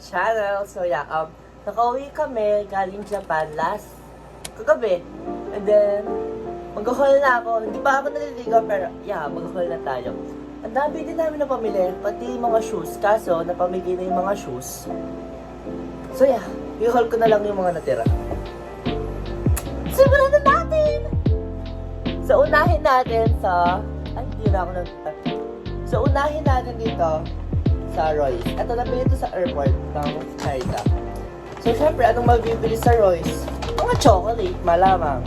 channel. So yeah, nakauwi kami galing Japan last kagabi. And then, mag-haul na ako. Hindi pa ako naliligaw pero yeah, mag-haul na tayo. Ang dami din namin na pamili, pati mga shoes. Kaso, napamigay na yung mga shoes. So yeah, i-haul ko na lang yung mga natira. Simulan na natin! So, unahin natin sa... Ay, hindi na ako nag... So, unahin natin dito sa Royce. Ito, nabili ito sa airport ng Narita. So, syempre, anong mabibili sa Royce? Mga chocolate, malamang.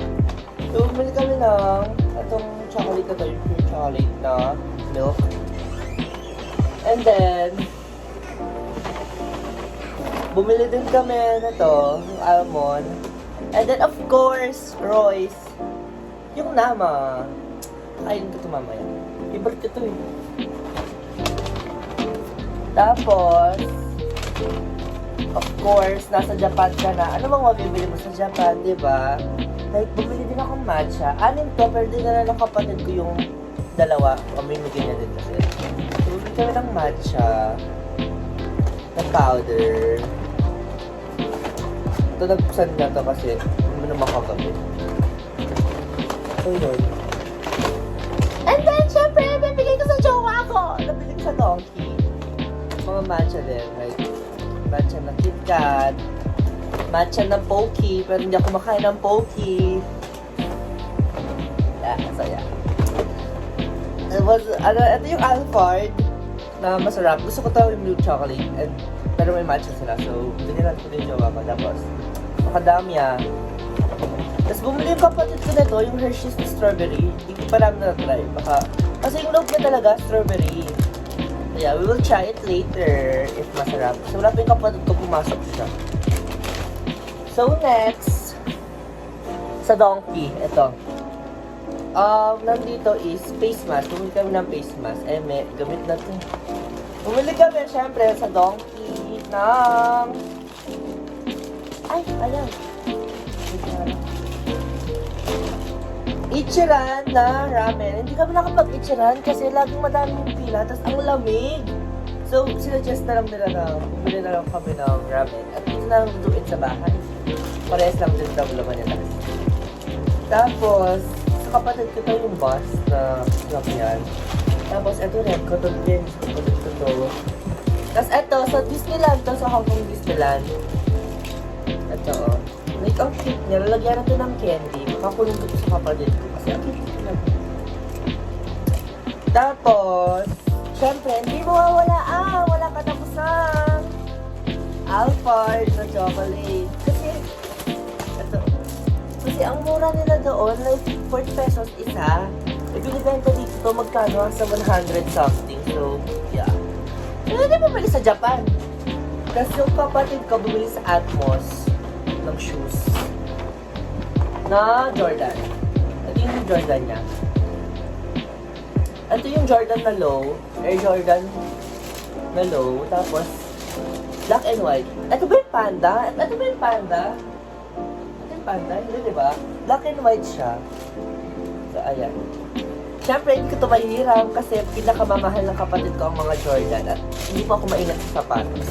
So, bumili kami ng itong chocolate na to, yung pure chocolate na milk. And then, bumili din kami na to, yung almond. And then, of course, Royce. Yung nama. Kain ko ito mamaya. Favorite ko ito eh. Tapos, of course, nasa Japan ka na. Ano bang mabibili mo sa Japan, di ba? Like, bumili din akong matcha. Anin to, pero din na lang kapatid ko yung dalawa. Mamimigay niya din kasi. So, bumili kami ng matcha. Na powder. Ito, nagpusan na to kasi hindi naman makagabi. So, yun. And then, syempre, bibigay ko sa jowa ko. Nabili ko sa Donkey. Mga matcha din, like matcha ng KitKat, matcha ng Pocky, pero hindi ako makain ng Pocky. Yeah, so yeah. Ito yung Alphard na masarap. Gusto ko ito yung milk chocolate, pero may matcha sila, so binilan ko din yung jowa ko. Tapos, makadami ah. Tapos bumili yung kapatid ko nito, yung Hershey's na strawberry. Hindi ko pa namin na-try. Kasi yung loob niya talaga, strawberry. Yeah, we will try it later if masarap. So, wala pa yung kapatid ko, pumasok siya. So, next, sa Donkey, ito. Nandito is face mask. Bumili kami ng face mask. May gamit natin. Bumili kami, syempre, sa Donkey ng... Ay, ayan. Ichiran na ramen. Hindi kami nakapag-Ichiran kasi laging madaming pila, tapos ang lamig. So, sinuggest na lang nila na bumili na lang kami ng ramen at dito na lang duin sa bahay. Parehas lang din daw laman nila. Tapos, sa kapatid ko to yung bus na lakyan. Tapos, eto rin, kotod din. Kapatid ko to. Tapos, eto, sa Disneyland to, sa Hong Kong Disneyland. Ito, like, ang cute niya. Lalagyan natin ng candy. Makakulong ko sa kapatid ko. Kasi ang cute niya. Tapos, syempre, hindi mawawala. Wala katapusan. Alphard na chocolate. Kasi, ito. Kasi ang mura nila doon, like, 40 pesos isa. Ibinibenta dito, magkano? Sa 100 something. So, yeah. Pero hindi bumili sa Japan. Kasi yung kapatid ko bumili sa Atmos ng shoes na Jordan. Ito yung Jordan niya. Ito yung Jordan na low. Air Jordan na low. Tapos, black and white. Ito ba yung panda? Ito ba yung panda? Ito yung panda? Hindi, diba? Black and white siya. So, ayan. Siyempre, hindi ko ito mahihiram kasi pinakamamahal ng kapatid ko ang mga Jordan at hindi pa ako maingat sa sapatos.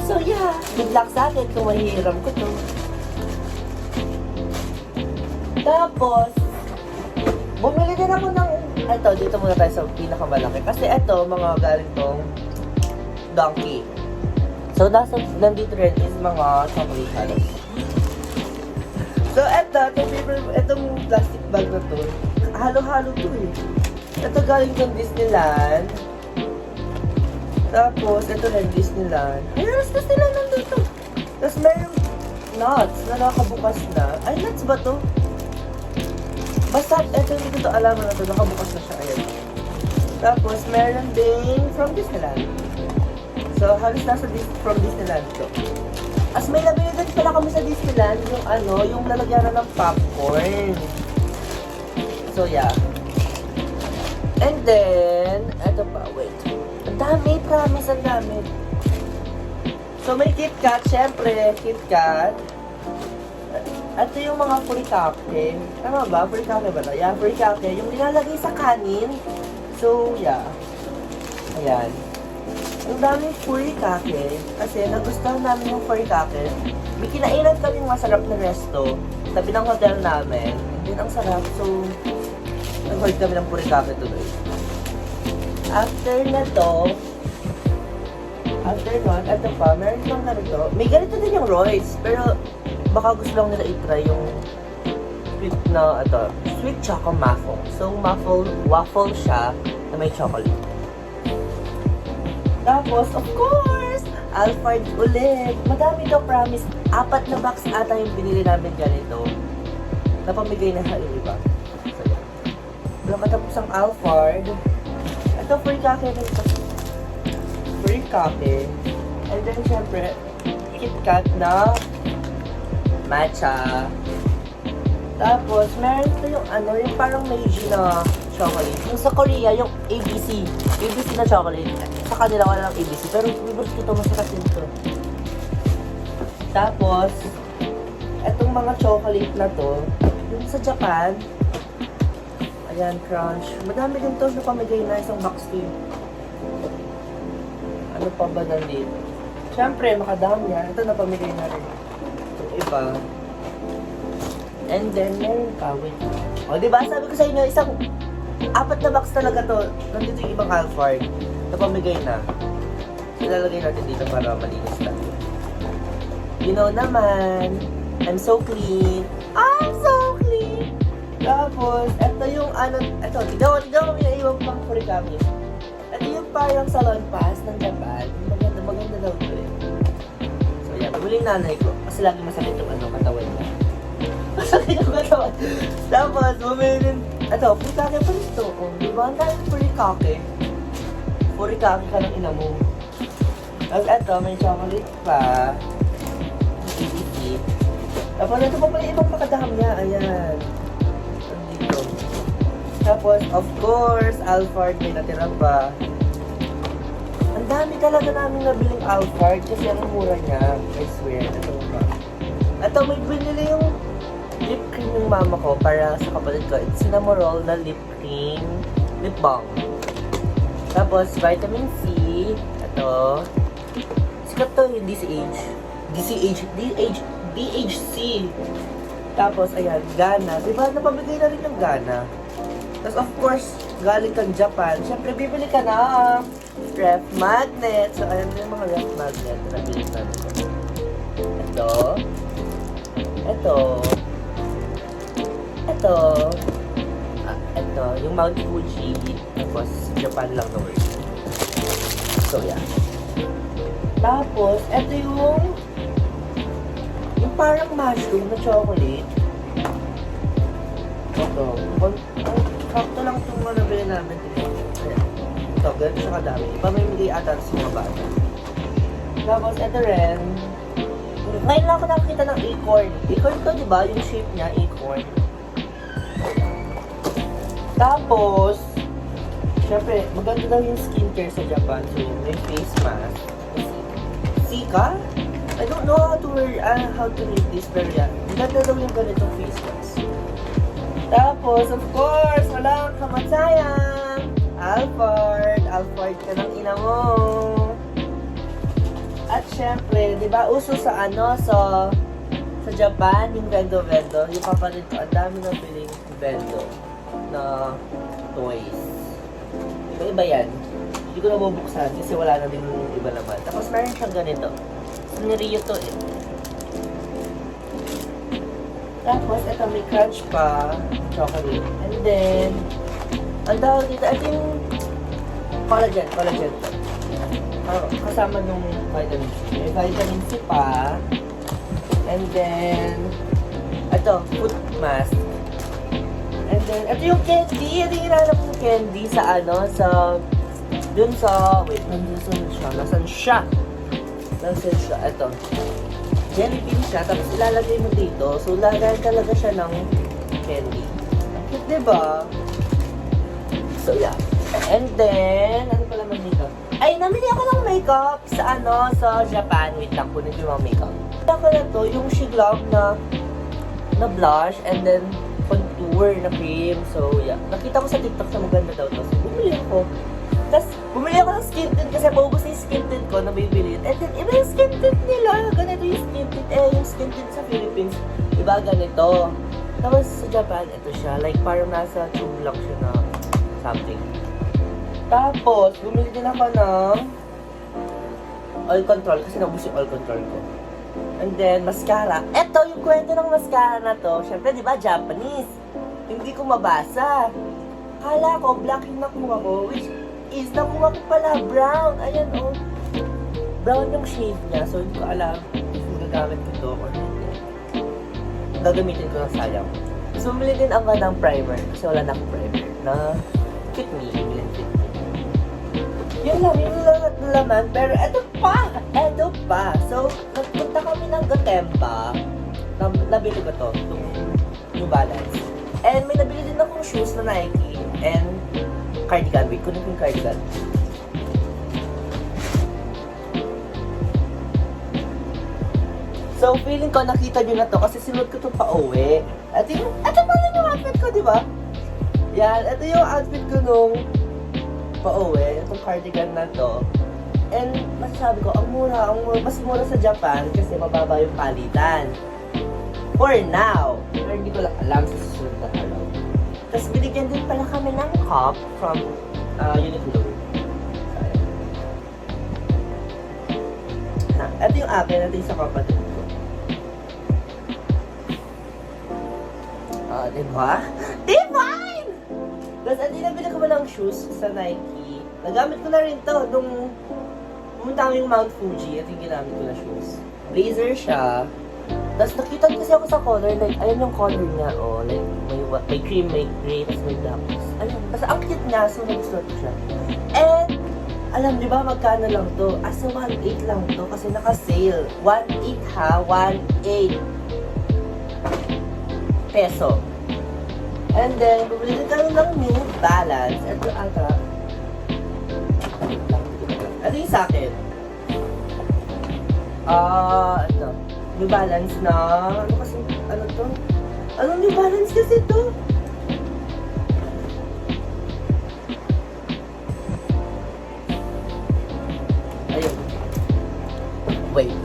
So yeah, good luck sa akin kung mahihiram ko to. Tapos, bumili din ako ng, ito, dito muna tayo sa pinakamalaki. Kasi ito, mga galing tong Donkey. So, nandito rin is mga chocolate halos. So, itong plastic bag na to, halo-halo to eh. Ito galing tong Disneyland. Tapos, ito rin, Disneyland. Ayun, Disneyland nandito. Tapos, mayroong nuts na nakabukas na. Ay, nuts ba to? Basta, ito, hindi ko alam na to. Nakabukas na siya. Ayan. Tapos, meron din from Disneyland. So, halos nasa from Disneyland to. As may nabili din pala kami sa Disneyland, yung yung lalagyanan ng popcorn. So, yeah. And then, ito pa, wait. Ang dami, promise, ang dami. So, may KitKat, syempre, KitKat. Ito yung mga furikake. Tama ba? Furikake ba ito? Yeah, furikake. Yung nilalagay sa kanin. So, yeah. Ayan. Ang daming furikake. Kasi nagustuhan namin yung furikake. May kinainan kaming masarap na resto. Tabi ng hotel namin. Hindi ang sarap. So, nag-hold kami ng furikake tuloy. After nun, ito pa, meron pang ganito. May ganito din yung Royce. Pero, baka gusto lang nila i-try yung sweet choco muffle. So, waffle siya na may chocolate. Tapos, of course, Alphard ulit. Madami daw, promise. 4 na box ata yung binili namin ganito. Napamigay na sa iba. So, yan. Wala matapos ang Alphard. Ito, free coffee rin ito. Free coffee. And then, syempre, KitKat na matcha. Tapos, meron ito yung yung parang Meiji na chocolate. Yung sa Korea, yung ABC. ABC na chocolate. Sa kanila walang ABC. Pero favorite ito, masarap din ito. Tapos, etong mga chocolate na to, yung sa Japan, ayan, crunch. Madami din to na pamigay na isang box to. Ano pa ba nandito? Siyempre, makadami yan. Ito na pamigay na rin. Itong iba. And then, meron pa, wait. O, diba? Sabi ko sa inyo, 4 na box talaga to. Nandito yung ibang Alphard. Napamigay na. Ilalagay natin dito para malinis lang. You know naman, I'm so clean. I'm so clean! Tapos, ito yung tignan mo yung ibang pang furikake. Ito yung parang salon pass ng Japan. Maganda daw ito eh. So, yan. Pabili yung nanay ko. Kasi lagi masakit yung katawan niya. Masakit yung katawan. Tapos, bumili din. Furikake pa nito. Di ba? Ang dahil furikake. Furikake ka ng ina mo. Tapos, may chocolate pa. ABC. Tapos, ito pa pala ibang makadaham niya. Ayan. Dito. Tapos, of course, Alphard. May natira pa. Ang dami talaga namin nabiling Alphard kasi ang mura niya. I swear. Ito, may binili yung lip cream ng mama ko para sa kapatid ko. It's Cinnamoroll na lip cream, lip balm. Tapos, vitamin C. Ito. Sikat to yung DHC. Tapos, ayan, Gana. Diba, napamigay na rin yung Gana. Tapos, of course, galing kang Japan. Siyempre, bibili ka na ref magnet. So, ayan yung mga ref magnet na nabili namin. Ito, yung Mount Fuji. Tapos, Japan lang na word. So, yeah. Tapos, ito yung parang mushroom na chocolate. Ito. Sakto lang itong mga nabili namin. Ayan. Ito, ganito siya kadami. Pamimigay ata sa mga bata. Tapos, ito rin. Ngayon lang ako nakakita ng acorn. Acorn to, di ba? Yung shape niya, acorn. Tapos, syempre, maganda daw yung skincare sa Japan. So, may face mask. Sika? I don't know how to read this, pero yeah. Maganda daw yung ganitong face mask. Tapos, of course, walang kamatsayang. Alphard ka ng ina mo. At syempre, di ba, uso sa sa Japan, yung vendo. Yung kapatid ko, ang dami na piling vendo na toys. Iba yan. Hindi ko na bubuksan kasi wala na din yung iba naman. Tapos meron siyang ganito. Sinirio to eh. Tapos, ito may crunch pa. Chocolate. And then, ang tawag dito, ito yung collagen to. Kasama nung vitamin C. May vitamin C pa. And then, ito, foot mask. And then, ito yung candy. Ito yung hinanap ng candy sa wait, nasan siya? Ito. Jelly bean siya, tapos ilalagay mo dito. So, lagay talaga siya ng candy. Ang cute, diba? So, yeah. And then, ano pala man dito? Ay, namili ako ng makeup sa Japan. Wait lang, kunin yung mga makeup. Ako na to, yung Shiglove na blush, and then contour na cream. So, yeah. Nakita ko sa TikTok na maganda daw to. So, bumili ako. Tapos, bumili ako ng skin tint kasi paubos na yung skin tint ko na bibili. And then, iba yung skin tint nila. Ganito yung skin tint. Yung skin tint sa Philippines, iba ganito. Tapos, sa Japan, ito siya. Like, parang nasa tube lang siya na something. Tapos, bumili din ako ng oil control kasi naubos yung oil control ko. And then, mascara. Ito, yung kwento ng mascara na to. Siyempre, di ba, Japanese. Hindi ko mabasa. Kala ko, black yung nakuha ko, which is nakuha ko pala brown. Ayan, oh. Brown yung shade niya, so hindi ko alam kung gagamit ko to or hindi. Gagamitin ko ng sayang. So, bumili din ako ng primer kasi wala na akong primer na Fit Me. Fit Me. Yun lang, yung laman. Pero eto pa. So, nagpunta kami ng Gotemba. Nabili ko to, itong New Balance. And may nabili din akong shoes na Nike and cardigan. Wait, kunin ko yung cardigan. So, feeling ko nakita nyo na to kasi sinuot ko to pa uwi. At ito pa rin yung outfit ko, di ba? Yan, ito yung outfit ko nung pa uwi. Itong cardigan na to. And masasabi ko, ang mura, mas mura sa Japan kasi mababa yung palitan. For now. Pero hindi ko lang alam sa susunod na araw. Tapos binigyan din pala kami ng cup from Uniqlo. Ito yung akin, ito yung sa kapatid ko. Diba? Divine! Tapos ito yung nabili ko ba ng shoes sa Nike. Nagamit ko na rin to nung pumunta kami yung Mount Fuji. Ito yung ginamit ko na shoes. Blazer siya. Tapos nakita kasi ako sa color, like, ayan yung color niya, oh, like, may cream, may gray, tapos may black. Ayun, basta ang cute niya, so nag-slot ko siya. And, alam, di ba, magkano lang to? Asa 1.8 lang to, kasi naka-sale. 1.8 ha, 1.8 peso. And then, bumili din kami ng New Balance. Ito ata. Ano yung sa akin? Ito. New Balance na, ano to? Anong New Balance kasi to? Ayun. Wait.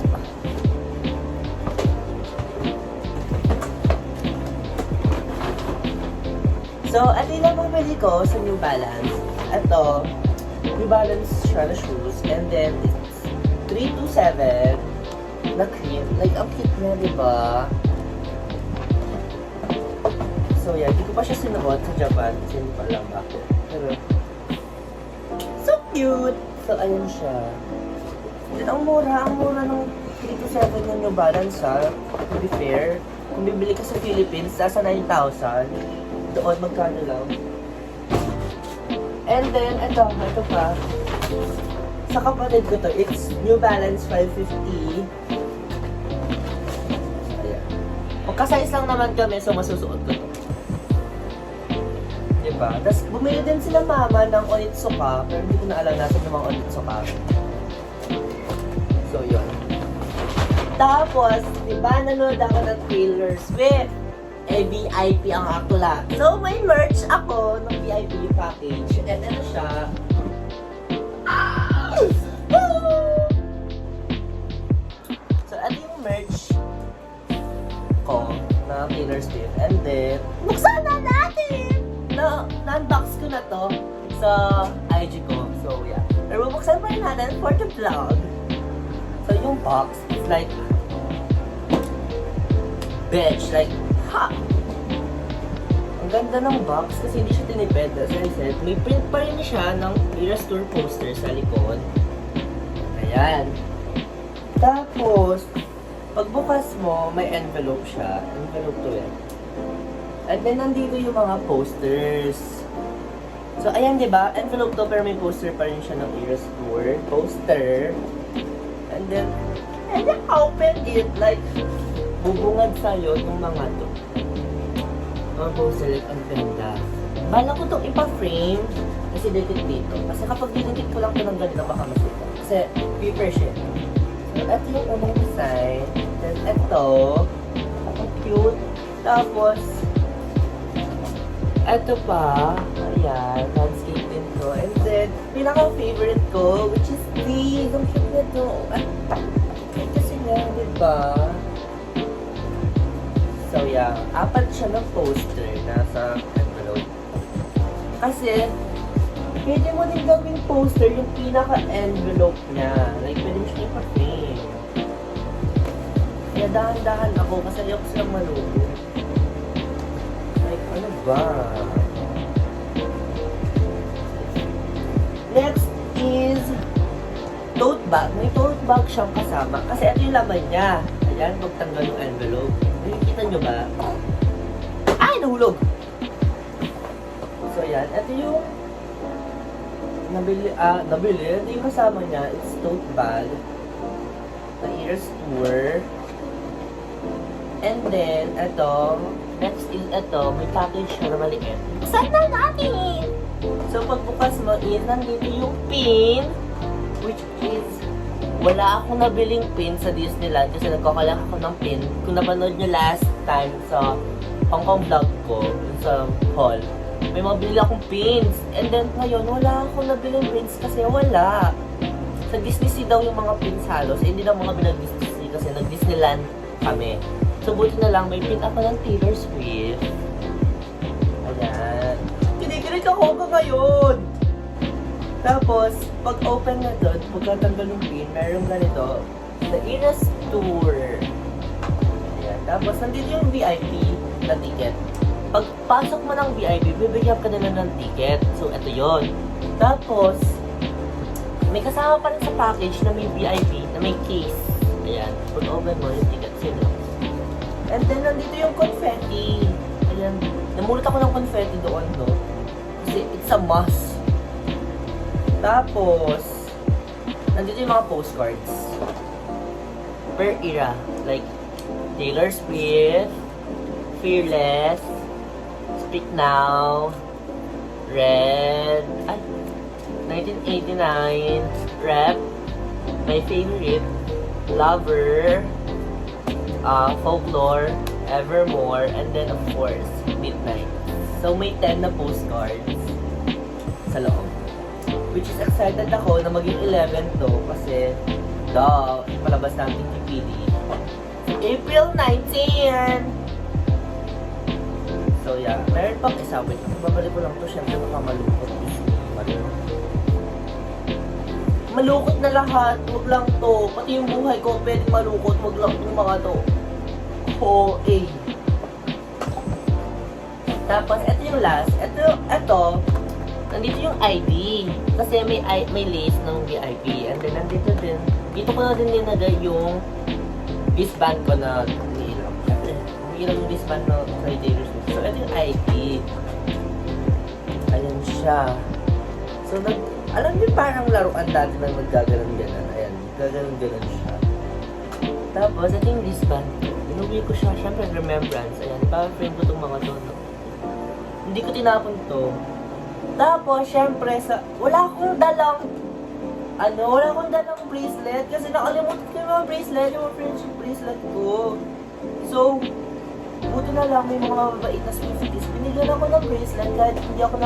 So, ito yung namamili ko sa New Balance. Ito, New Balance siya na shoes. And then, it's 327 na cream. Like, ang cute niya, diba? So, yeah. Hindi ko pa siya sinuot sa Japan kasi hindi pa alam bakit. Pero, so cute! So, ayun siya. Then, ang mura ng 327 yung New Balance, ha? To be fair, kung bibili ka sa Philippines, nasa 9,000. Doon, magkano lang. And then, ito pa. Sa kapatid ko to, it's New Balance 550. Magkasize lang naman kami, so masusuot ko to. Diba? Tapos bumili din sila mama ng Onitsuka, pero hindi ko na alam natin yung mga Onitsuka. So, yun. Tapos, diba, nanood ako ng Taylor Swift. VIP ang akla. So, may merch ako ng VIP package. And ano siya? So, ano yung merch ko na Taylor Swift. And then, buksan na natin! Na-unbox ko na to sa IG ko. So, yeah. Pero buksan pa rin natin for the vlog. So, yung box is like, bitch, like, ha! Ang ganda ng box kasi hindi siya tinipid. As I said, may print pa rin siya ng Eras Tour poster sa likod. Ayan. Tapos, pagbukas mo, may envelope siya. Envelope to it. And then, nandito yung mga posters. So, ayan, di ba? Envelope to, pero may poster pa rin siya ng Eras Tour. Poster. And then open it, like, bubungad sa'yo itong mga to. Mga poster, like, ang ganda. Bala ko itong ipa-frame kasi dikit dito. Kasi kapag dinikit ko lang ito ng ganito, baka masita. Kasi paper siya. So, ito yung unang design. Then, ito. Ang cute. Tapos, ito pa. Ayan. Landscape din to. ano. And then, pinaka-favorite ko, which is the, ang cute na to. Kasi nga, diba? So yeah, 4 siya ng poster nasa envelope. Kasi, pwede mo din gawing poster yung pinaka-envelope niya. Like, pwede mo siya ipa-frame. Kaya dahan-dahan ako kasi ayoko silang malulog. Like, ano ba? Next is tote bag. May tote bag siyang kasama. Kasi ito yung laman niya. Ayan, pagtanggal yung envelope. Nakikita nyo ba? Ay, nahulog! So, ayan. Ito yung nabili. Ito yung kasama niya. It's tote bag. The ears tour. And then, ito. Next is ito. May package siya na maliit. Saan na natin? So, pagbukas mo is, nandito yung pin. Which is, wala akong nabiling pin sa Disneyland kasi nagkakalak ako ng pin. Kung napanood nyo last time sa Hong Kong vlog ko, sa hall, may mabili akong pins. And then ngayon, wala akong nabiling pins kasi wala. Sa Disney Sea daw yung mga pins halos. Hindi na mga binag-Disney Sea kasi nag-Disneyland kami. So buti na lang, may pin ako ng Taylor Swift. Ayan. Kinikilig ako ngayon! Tapos, pag open na doon, pagkatanggal yung pin, meron ganito, the Eras Tour. Ayan. Tapos, nandito yung VIP na ticket. Pag pasok mo ng VIP, bibigyan ka nila ng ticket. So, ito yon. Tapos, may kasama pa rin sa package na may VIP, na may case. Ayan. Pag open mo, yung ticket sila. And then, nandito yung confetti. Ayan. Namulot ako ng confetti doon, no? Kasi it's a must. Tapos, nandito yung mga postcards. Per era. Like, Taylor Swift, Fearless, Speak Now, Red, 1989, Rap, My Favorite, Lover, Folklore, Evermore, and then of course, Midnight. So, may 10 na postcards sa loob. Which is excited ako na maging 11 to kasi palabas natin TPD. April 19! So yeah, meron pang isa. Wait, babalik ko lang to. Siyempre baka malukot. Malukot na lahat. Huwag lang to. Pati yung buhay ko pwedeng malukot. Huwag lang itong mga to. Tapos, ito yung last. Ito, nandito yung ID. Kasi may list ng VIP. And then, nandito din. Dito ko na din ninagay yung wristband ko na umiilang. Umiilang yung wristband na kay Taylor Swift. So, ito yung ID. Ayan siya. So, alam niyo parang laruan dati na maggagalan-galan. Ayan, gagalan-galan siya. Tapos, ito yung wristband ko. Inuwi ko siya. Siyempre, remembrance. Ayan, ipa-frame ko itong mga to. No? Hindi ko tinapon to. Tapos, syempre, wala akong dalang bracelet kasi nakalimutan ko yung mga bracelet, yung mga friendship bracelet ko. So, buti na lang may mga mababait na Swifties. Binigyan ako ng bracelet kahit hindi ako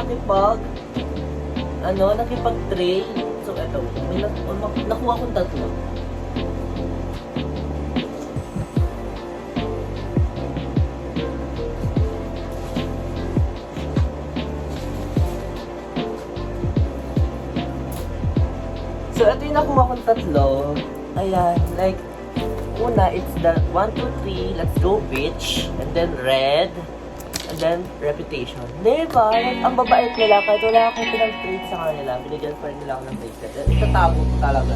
nakipag-trade. So, eto, may nakuha akong 3. So, ito yung nakuha kong 3. Ayan, like, una, it's the 1, 2, 3, let's go bitch. And then red. And then reputation. Diba? Ang babait nila, kahit wala akong pinag-trade sa kanila, binigyan pa rin nila ako ng bracelet. Itatago ko talaga.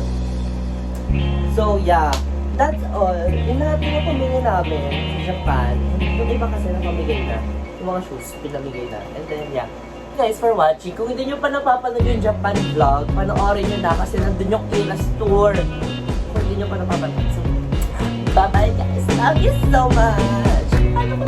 So, yeah. That's all. Yung lahat yung pamili namin sa Japan, yung iba kasi napamigay na. Yung mga shoes, pinamigay na. And then, yeah. Guys for watching. Kung hindi nyo pa napapanood yung Japan vlog, panoorin nyo na kasi nandun yung Eras Tour. Kung hindi nyo pa napapanood. So, bye-bye guys. Love you so much. Ano ko